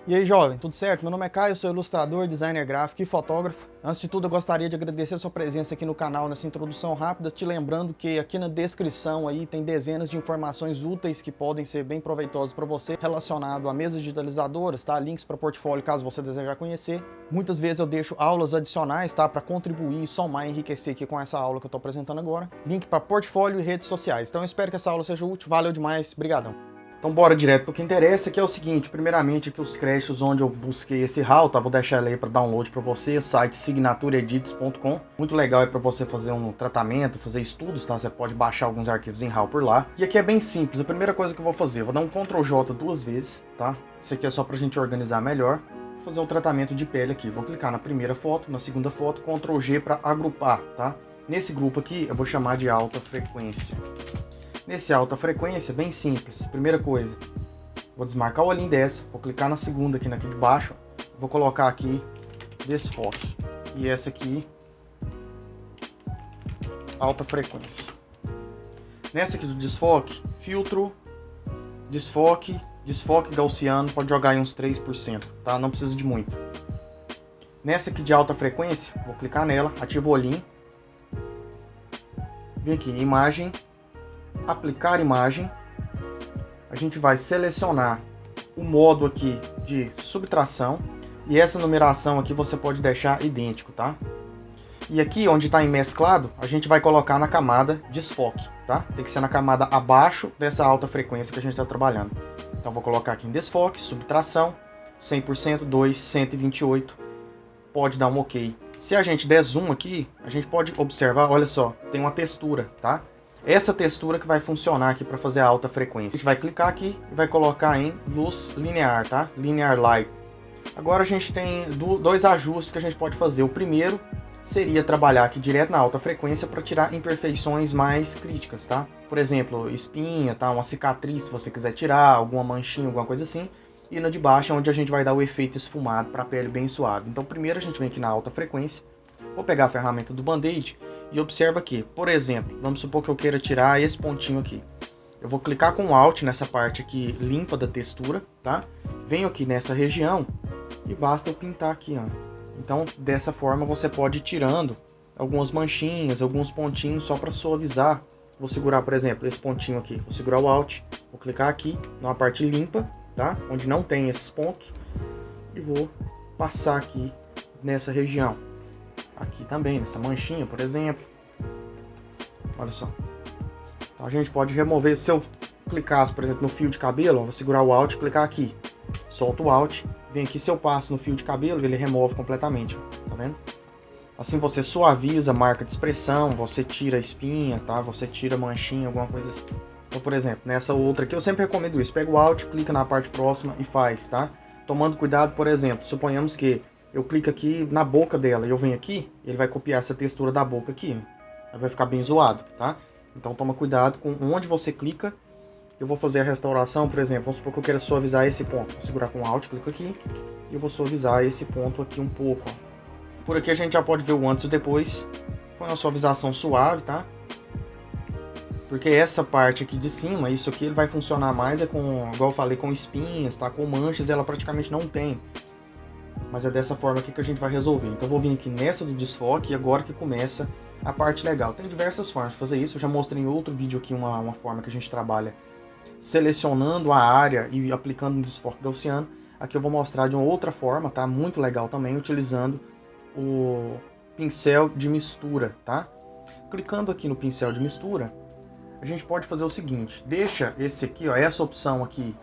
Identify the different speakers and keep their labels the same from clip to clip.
Speaker 1: E aí, jovem, tudo certo? Meu nome é Caio, eu sou ilustrador, designer gráfico e fotógrafo. Antes de tudo, eu gostaria de agradecer a sua presença aqui no canal nessa introdução rápida, te lembrando que aqui na descrição aí tem dezenas de informações úteis que podem ser bem proveitosas para você, relacionado a mesas digitalizadoras, tá? Links para portfólio caso você desejar conhecer. Muitas vezes eu deixo aulas adicionais, tá? Para contribuir, somar e enriquecer aqui com essa aula que eu estou apresentando agora. Link para portfólio e redes sociais. Então eu espero que essa aula seja útil, valeu demais, brigadão. Então bora direto para o que interessa, que é o seguinte, primeiramente aqui os créditos onde eu busquei esse RAW, tá? Vou deixar ele aí para download para você, site signatureedits.com. Muito legal é para você fazer um tratamento, fazer estudos, tá? Você pode baixar alguns arquivos em RAW por lá. E aqui é bem simples, a primeira coisa que eu vou fazer, eu vou dar um Ctrl J duas vezes, tá? Isso aqui é só pra gente organizar melhor. Vou fazer o tratamento de pele aqui, vou clicar na primeira foto, na segunda foto, Ctrl G para agrupar, tá? Nesse grupo aqui eu vou chamar de alta frequência. Nesse alta frequência, bem simples. Primeira coisa, vou desmarcar o olhinho dessa, vou clicar na segunda aqui de baixo, vou colocar aqui desfoque. E essa aqui, alta frequência. Nessa aqui do desfoque, filtro, desfoque gaussiano, pode jogar em uns 3%, tá? Não precisa de muito. Nessa aqui de alta frequência, vou clicar nela, ativo o olhinho. Vem aqui, imagem. Aplicar imagem, a gente vai selecionar o modo aqui de subtração e essa numeração aqui você pode deixar idêntico, tá? E aqui onde está em mesclado, a gente vai colocar na camada desfoque, tá? Tem que ser na camada abaixo dessa alta frequência que a gente está trabalhando. Então vou colocar aqui em desfoque, subtração, 100%, 2, 128, pode dar um OK. Se a gente der zoom aqui, a gente pode observar, olha só, tem uma textura, tá? Essa textura que vai funcionar aqui para fazer a alta frequência. A gente vai clicar aqui e vai colocar em luz linear, tá? Linear light. Agora a gente tem dois ajustes que a gente pode fazer. O primeiro seria trabalhar aqui direto na alta frequência para tirar imperfeições mais críticas, tá? Por exemplo, espinha, tá? Uma cicatriz se você quiser tirar, alguma manchinha, alguma coisa assim. E na de baixo é onde a gente vai dar o efeito esfumado para a pele bem suave. Então primeiro a gente vem aqui na alta frequência. Vou pegar a ferramenta do Band-Aid. E observa aqui, por exemplo, vamos supor que eu queira tirar esse pontinho aqui. Eu vou clicar com o Alt nessa parte aqui limpa da textura, tá? Venho aqui nessa região e basta eu pintar aqui, ó. Então, dessa forma você pode ir tirando algumas manchinhas, alguns pontinhos só para suavizar. Vou segurar, por exemplo, esse pontinho aqui. Vou segurar o Alt, vou clicar aqui numa parte limpa, tá? Onde não tem esses pontos. E vou passar aqui nessa região. Aqui também, nessa manchinha, por exemplo. Olha só. Então a gente pode remover, se eu clicasse, por exemplo, no fio de cabelo, ó, vou segurar o Alt e clicar aqui. Solto o Alt, vem aqui, se eu passo no fio de cabelo, ele remove completamente, ó, tá vendo? Assim você suaviza a marca de expressão, você tira a espinha, tá? Você tira a manchinha, alguma coisa assim. Então, por exemplo, nessa outra aqui, eu sempre recomendo isso. Pega o Alt, clica na parte próxima e faz, tá? Tomando cuidado, por exemplo, suponhamos que eu clico aqui na boca dela e eu venho aqui, ele vai copiar essa textura da boca aqui. Aí vai ficar bem zoado, tá? Então toma cuidado com onde você clica. Eu vou fazer a restauração, por exemplo, vamos supor que eu queira suavizar esse ponto. Vou segurar com Alt, clico aqui e eu vou suavizar esse ponto aqui um pouco, ó. Por aqui a gente já pode ver o antes e o depois. Foi uma suavização suave, tá? Porque essa parte aqui de cima, isso aqui ele vai funcionar mais com, igual eu falei, com espinhas, tá? Com manchas, ela praticamente não tem. Mas é dessa forma aqui que a gente vai resolver. Então eu vou vir aqui nessa do desfoque e agora que começa a parte legal. Tem diversas formas de fazer isso. Eu já mostrei em outro vídeo aqui uma forma que a gente trabalha selecionando a área e aplicando um desfoque gaussiano. Aqui eu vou mostrar de uma outra forma, tá? Muito legal também, utilizando o pincel de mistura, tá? Clicando aqui no pincel de mistura, a gente pode fazer o seguinte. Deixa esse aqui, ó, essa opção aqui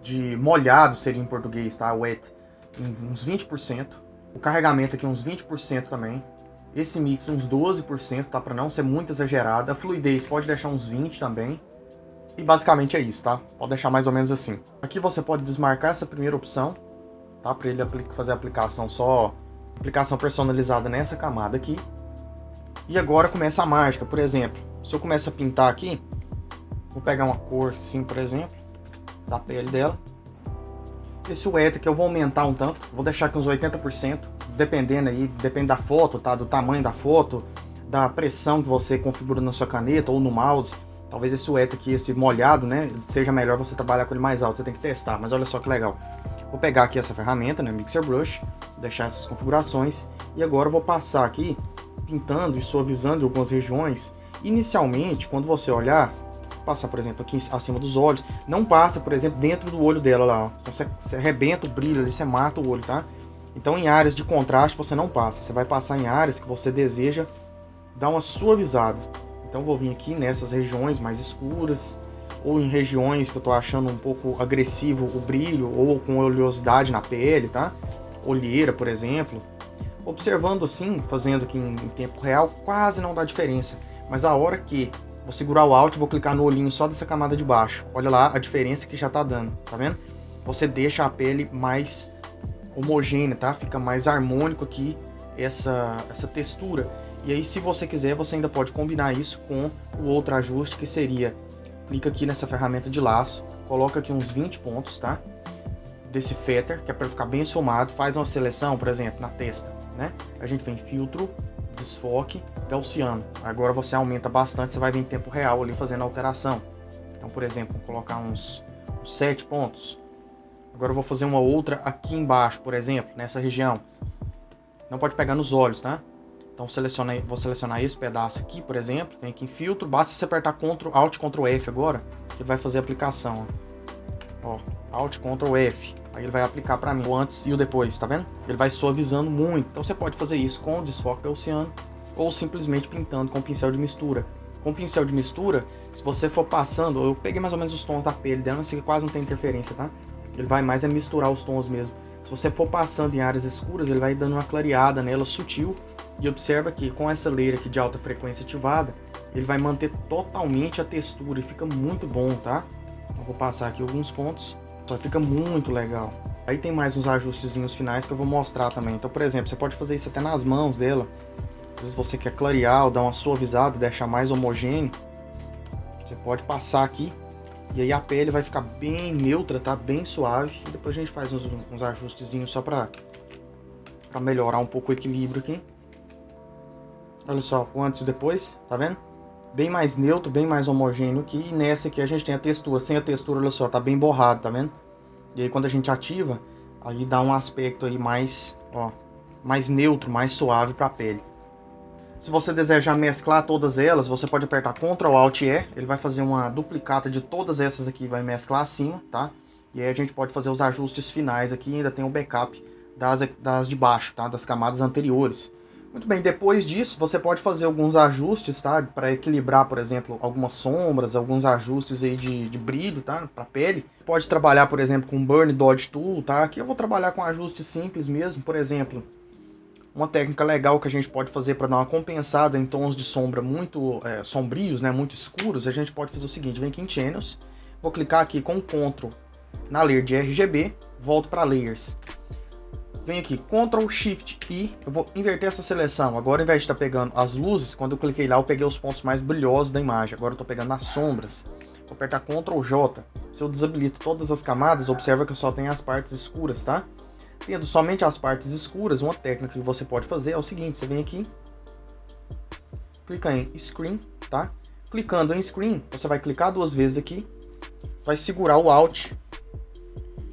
Speaker 1: de molhado, seria em português, tá? Wet. Em uns 20%, o carregamento aqui uns 20% também, esse mix uns 12%, tá? Para não ser muito exagerado, a fluidez pode deixar uns 20% também, e basicamente é isso, tá? Pode deixar mais ou menos assim. Aqui você pode desmarcar essa primeira opção, tá? Para ele fazer a aplicação aplicação personalizada nessa camada aqui, e agora começa a mágica. Por exemplo, se eu começar a pintar aqui, vou pegar uma cor assim, por exemplo, da pele dela. Esse wet aqui eu vou aumentar um tanto, vou deixar aqui uns 80%, dependendo aí, depende da foto, tá? Do tamanho da foto, da pressão que você configura na sua caneta ou no mouse. Talvez esse wet aqui, esse molhado, né, seja melhor você trabalhar com ele mais alto, você tem que testar, mas olha só que legal. Vou pegar aqui essa ferramenta, né, Mixer Brush, deixar essas configurações e agora eu vou passar aqui pintando e suavizando algumas regiões. Inicialmente, quando você olhar, passar, por exemplo, aqui acima dos olhos, não passa, por exemplo, dentro do olho dela lá, ó. Então você arrebenta o brilho ali, você mata o olho, tá? Então em áreas de contraste você não passa, você vai passar em áreas que você deseja dar uma suavizada. Então eu vou vir aqui nessas regiões mais escuras, ou em regiões que eu tô achando um pouco agressivo o brilho, ou com oleosidade na pele, tá? Olheira, por exemplo. Observando assim, fazendo aqui em tempo real, quase não dá diferença. Mas a hora que vou segurar o Alt e vou clicar no olhinho só dessa camada de baixo, olha lá a diferença que já tá dando, tá vendo? Você deixa a pele mais homogênea, tá? Fica mais harmônico aqui essa textura. E aí, se você quiser, você ainda pode combinar isso com o outro ajuste, que seria, clica aqui nessa ferramenta de laço, coloca aqui uns 20 pontos, tá? Desse feather, que é para ficar bem esfumado, faz uma seleção, por exemplo, na testa, né? A gente vem filtro, desfoque, gaussiano. Agora você aumenta bastante, você vai ver em tempo real ali fazendo a alteração. Então, por exemplo, vou colocar uns 7 pontos. Agora eu vou fazer uma outra aqui embaixo, por exemplo, nessa região. Não pode pegar nos olhos, tá? Então vou selecionar esse pedaço aqui, por exemplo. Vem aqui em filtro, basta você apertar Alt Ctrl F agora, que vai fazer a aplicação. Ó, Alt Ctrl F. Aí ele vai aplicar para mim o antes e o depois, tá vendo? Ele vai suavizando muito. Então você pode fazer isso com o desfoque gaussiano ou simplesmente pintando com o pincel de mistura. Com o pincel de mistura, se você for passando, eu peguei mais ou menos os tons da pele dela, mas quase não tem interferência, tá? Ele vai mais misturar os tons mesmo. Se você for passando em áreas escuras, ele vai dando uma clareada nela sutil. E observa que com essa layer aqui de alta frequência ativada, ele vai manter totalmente a textura e fica muito bom, tá? Eu vou passar aqui alguns pontos, só fica muito legal. Aí tem mais uns ajustezinhos finais que eu vou mostrar também. Então, por exemplo, você pode fazer isso até nas mãos dela. Às vezes você quer clarear ou dar uma suavizada, deixar mais homogêneo. Você pode passar aqui e aí a pele vai ficar bem neutra, tá? Bem suave. E depois a gente faz uns ajustezinhos só pra melhorar um pouco o equilíbrio aqui. Olha só, o antes e o depois, tá vendo? Bem mais neutro, bem mais homogêneo aqui. E nessa aqui a gente tem a textura. Sem a textura, olha só, tá bem borrado, tá vendo? E aí quando a gente ativa, aí dá um aspecto aí mais, ó, mais neutro, mais suave pra pele. Se você desejar mesclar todas elas, você pode apertar Ctrl Alt E. Ele vai fazer uma duplicata de todas essas aqui, vai mesclar acima, tá? E aí a gente pode fazer os ajustes finais aqui. Ainda tem um backup das de baixo, tá? Das camadas anteriores. Muito bem, depois disso você pode fazer alguns ajustes, tá? Para equilibrar, por exemplo, algumas sombras, alguns ajustes aí de brilho, tá? Para pele. Pode trabalhar, por exemplo, com Burn Dodge Tool, tá? Aqui eu vou trabalhar com ajustes simples mesmo, por exemplo. Uma técnica legal que a gente pode fazer para dar uma compensada em tons de sombra muito sombrios, né? Muito escuros, a gente pode fazer o seguinte, vem aqui em Channels, vou clicar aqui com o Ctrl na layer de RGB, volto para Layers. Vem aqui, Ctrl Shift I, eu vou inverter essa seleção. Agora, ao invés de estar pegando as luzes, quando eu cliquei lá, eu peguei os pontos mais brilhosos da imagem. Agora eu estou pegando as sombras. Vou apertar Ctrl J. Se eu desabilito todas as camadas, observa que eu só tenho as partes escuras, tá? Tendo somente as partes escuras, uma técnica que você pode fazer é o seguinte, você vem aqui, clica em Screen, tá? Clicando em Screen, você vai clicar 2 vezes aqui, vai segurar o Alt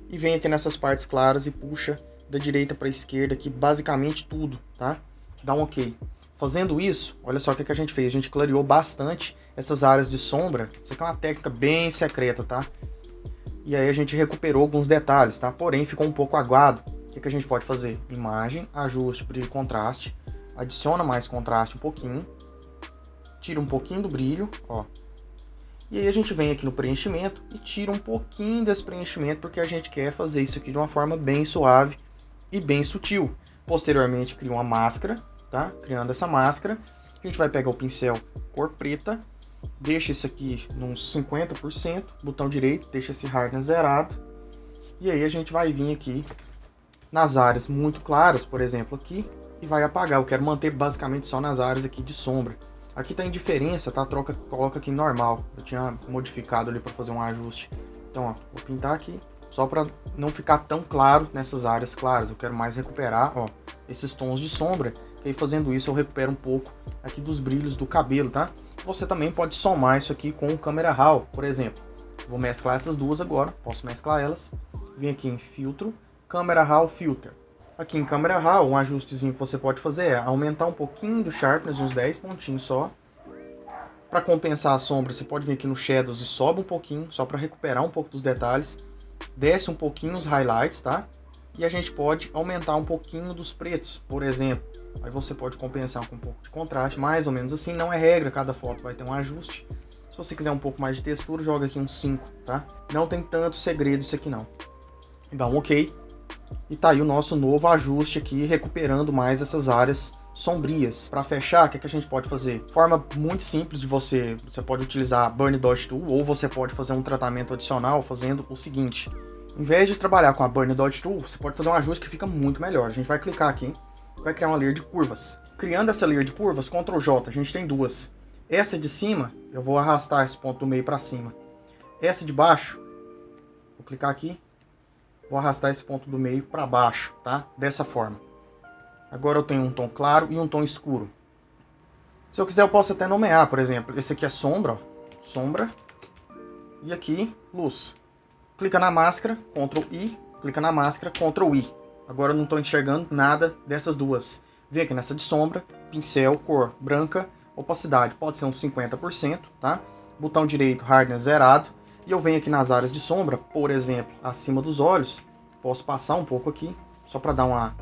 Speaker 1: e vem aqui nessas partes claras e puxa da direita para a esquerda aqui, basicamente tudo, tá? Dá um OK. Fazendo isso, olha só o que a gente fez. A gente clareou bastante essas áreas de sombra. Isso aqui é uma técnica bem secreta, tá? E aí a gente recuperou alguns detalhes, tá? Porém, ficou um pouco aguado. O que a gente pode fazer? Imagem, ajuste, brilho e contraste. Adiciona mais contraste um pouquinho. Tira um pouquinho do brilho, ó. E aí a gente vem aqui no preenchimento e tira um pouquinho desse preenchimento, porque a gente quer fazer isso aqui de uma forma bem suave e bem sutil. Posteriormente, cria uma máscara, tá? Criando essa máscara, a gente vai pegar o pincel cor preta, deixa isso aqui nos 50%, botão direito, deixa esse hardness zerado. E aí a gente vai vir aqui nas áreas muito claras, por exemplo, aqui, e vai apagar. Eu quero manter basicamente só nas áreas aqui de sombra. Aqui tá indiferença, tá? Coloca aqui normal. Eu tinha modificado ali para fazer um ajuste. Então, ó, vou pintar aqui. Só para não ficar tão claro nessas áreas claras. Eu quero mais recuperar, ó, esses tons de sombra. E aí fazendo isso eu recupero um pouco aqui dos brilhos do cabelo, tá? Você também pode somar isso aqui com o Camera Raw, por exemplo. Vou mesclar essas duas agora. Posso mesclar elas. Vim aqui em Filtro, Camera Raw Filter. Aqui em Camera Raw, um ajustezinho que você pode fazer é aumentar um pouquinho do Sharpness, uns 10 pontinhos só. Para compensar a sombra, você pode vir aqui no Shadows e sobe um pouquinho, só para recuperar um pouco dos detalhes. Desce um pouquinho os highlights, tá? E a gente pode aumentar um pouquinho dos pretos, por exemplo. Aí você pode compensar com um pouco de contraste, mais ou menos assim. Não é regra, cada foto vai ter um ajuste. Se você quiser um pouco mais de textura, joga aqui uns 5, tá? Não tem tanto segredo isso aqui não. Dá um OK. E tá aí o nosso novo ajuste aqui, recuperando mais essas áreas sombrias. Para fechar, o que a gente pode fazer? Forma muito simples de você pode utilizar a Burn Dodge Tool, ou você pode fazer um tratamento adicional fazendo o seguinte. Em vez de trabalhar com a Burn Dodge Tool, você pode fazer um ajuste que fica muito melhor. A gente vai clicar aqui, vai criar uma layer de curvas. Criando essa layer de curvas, Ctrl J, a gente tem duas. Essa de cima, eu vou arrastar esse ponto do meio para cima. Essa de baixo, vou clicar aqui, vou arrastar esse ponto do meio para baixo, tá? Dessa forma. Agora eu tenho um tom claro e um tom escuro. Se eu quiser, eu posso até nomear, por exemplo, esse aqui é sombra, ó, sombra, e aqui, luz. Clica na máscara, Ctrl I, clica na máscara, Ctrl I. Agora eu não estou enxergando nada dessas duas. Vem aqui nessa de sombra, pincel, cor branca, opacidade pode ser uns 50%, tá? Botão direito, hardness zerado. E eu venho aqui nas áreas de sombra, por exemplo, acima dos olhos, posso passar um pouco aqui, só para dar uma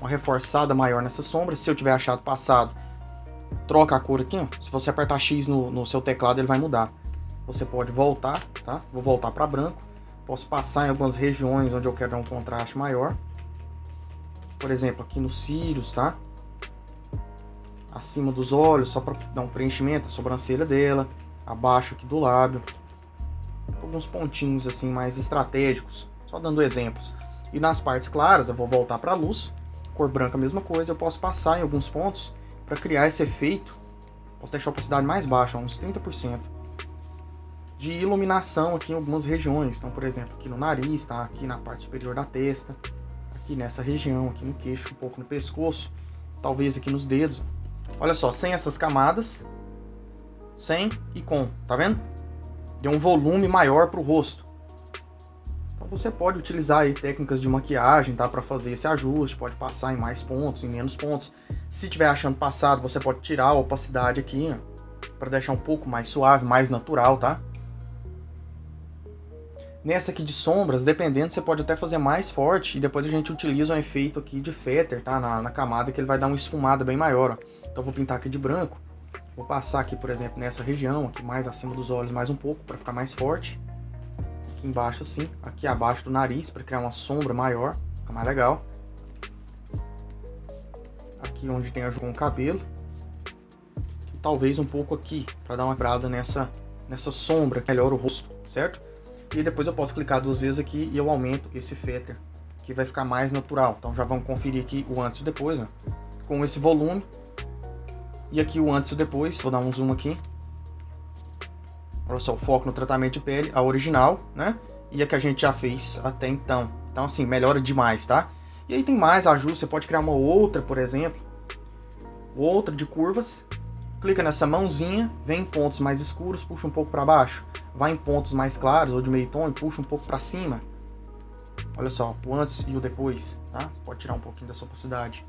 Speaker 1: reforçada maior nessa sombra. Se eu tiver achado passado, troca a cor aqui, ó. Se você apertar X no seu teclado, ele vai mudar. Você pode voltar, tá? Vou voltar para branco. Posso passar em algumas regiões onde eu quero dar um contraste maior. Por exemplo, aqui nos cílios, tá? Acima dos olhos, só para dar um preenchimento, a sobrancelha dela. Abaixo aqui do lábio. Alguns pontinhos assim mais estratégicos, só dando exemplos. E nas partes claras eu vou voltar para a luz, cor branca a mesma coisa, eu posso passar em alguns pontos para criar esse efeito. Posso deixar a opacidade mais baixa, uns 30%. De iluminação aqui em algumas regiões, então por exemplo aqui no nariz, tá? Aqui na parte superior da testa, aqui nessa região, aqui no queixo, um pouco no pescoço, talvez aqui nos dedos. Olha só, sem essas camadas, sem e com, tá vendo? Deu um volume maior para o rosto. Então você pode utilizar aí técnicas de maquiagem, tá, para fazer esse ajuste, pode passar em mais pontos, em menos pontos. Se estiver achando passado, você pode tirar a opacidade aqui, para deixar um pouco mais suave, mais natural, tá? Nessa aqui de sombras, dependendo, você pode até fazer mais forte e depois a gente utiliza um efeito aqui de feather, tá, na camada, que ele vai dar uma esfumada bem maior, ó. Então eu vou pintar aqui de branco. Vou passar aqui, por exemplo, nessa região, aqui mais acima dos olhos, mais um pouco, para ficar mais forte. Aqui embaixo assim, aqui abaixo do nariz, para criar uma sombra maior, fica mais legal. Aqui onde tem a com o cabelo. E talvez um pouco aqui, para dar uma quebrada nessa sombra, que melhora o rosto, certo? E depois eu posso clicar duas vezes aqui e eu aumento esse feather, que vai ficar mais natural. Então já vamos conferir aqui o antes e o depois, ó, com esse volume. E aqui o antes e o depois, vou dar um zoom aqui. Olha só, o foco no tratamento de pele, a original, né? E a que a gente já fez até então. Então assim, melhora demais, tá? E aí tem mais ajustes, você pode criar uma outra, por exemplo. Outra de curvas. Clica nessa mãozinha, vem em pontos mais escuros, puxa um pouco para baixo. Vai em pontos mais claros ou de meio tom e puxa um pouco para cima. Olha só, o antes e o depois, tá? Você pode tirar um pouquinho dessa opacidade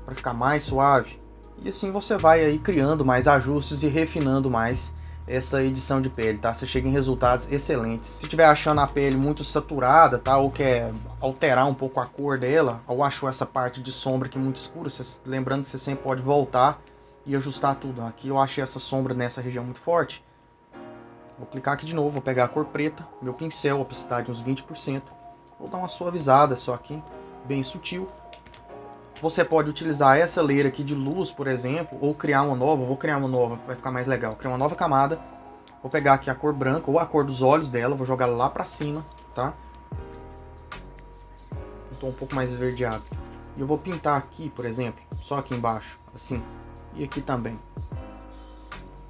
Speaker 1: para ficar mais suave. E assim você vai aí criando mais ajustes e refinando mais essa edição de pele, tá? Você chega em resultados excelentes. Se estiver achando a pele muito saturada, tá? Ou quer alterar um pouco a cor dela, ou achou essa parte de sombra aqui muito escura, lembrando que você sempre pode voltar e ajustar tudo. Aqui eu achei essa sombra nessa região muito forte. Vou clicar aqui de novo, vou pegar a cor preta, meu pincel, opacidade uns 20%. Vou dar uma suavizada só aqui, bem sutil. Você pode utilizar essa layer aqui de luz, por exemplo, ou criar uma nova. Vou criar uma nova, vai ficar mais legal. Criar uma nova camada. Vou pegar aqui a cor branca, ou a cor dos olhos dela, vou jogar lá pra cima, tá? Um tom um pouco mais esverdeado. E eu vou pintar aqui, por exemplo, só aqui embaixo, assim. E aqui também.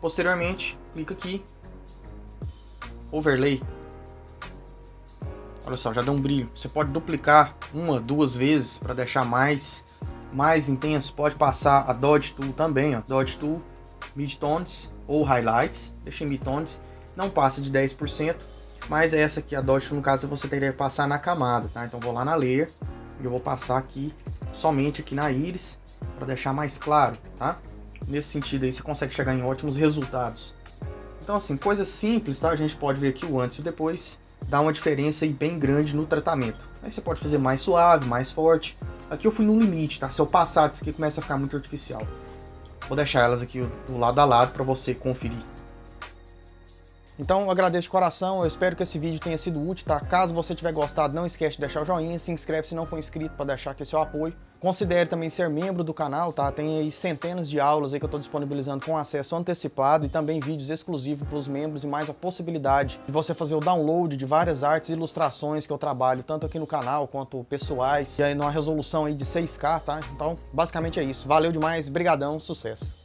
Speaker 1: Posteriormente, clica aqui. Overlay. Olha só, já deu um brilho. Você pode duplicar uma, duas vezes para deixar mais intenso. Pode passar a Dodge Tool também, ó. Dodge Tool, Midtones ou Highlights. Deixa em Midtones. Não passa de 10%. mas essa aqui, a Dodge, no caso, você teria que passar na camada, tá? Então vou lá na Layer e eu vou passar aqui, somente aqui na íris, para deixar mais claro, tá? Nesse sentido aí, você consegue chegar em ótimos resultados. Então assim, coisas simples, tá? A gente pode ver aqui o antes e o depois, dá uma diferença aí bem grande no tratamento. Aí você pode fazer mais suave, mais forte. Aqui eu fui no limite, tá? Se eu passar disso aqui, começa a ficar muito artificial. Vou deixar elas aqui do lado a lado para você conferir. Então eu agradeço de coração, eu espero que esse vídeo tenha sido útil, tá? Caso você tiver gostado, não esquece de deixar o joinha, se inscreve se não for inscrito para deixar aqui seu apoio. Considere também ser membro do canal, tá? Tem aí centenas de aulas aí que eu estou disponibilizando com acesso antecipado e também vídeos exclusivos para os membros e mais a possibilidade de você fazer o download de várias artes e ilustrações que eu trabalho, tanto aqui no canal quanto pessoais, e aí numa resolução aí de 6K, tá? Então, basicamente é isso. Valeu demais, brigadão, sucesso!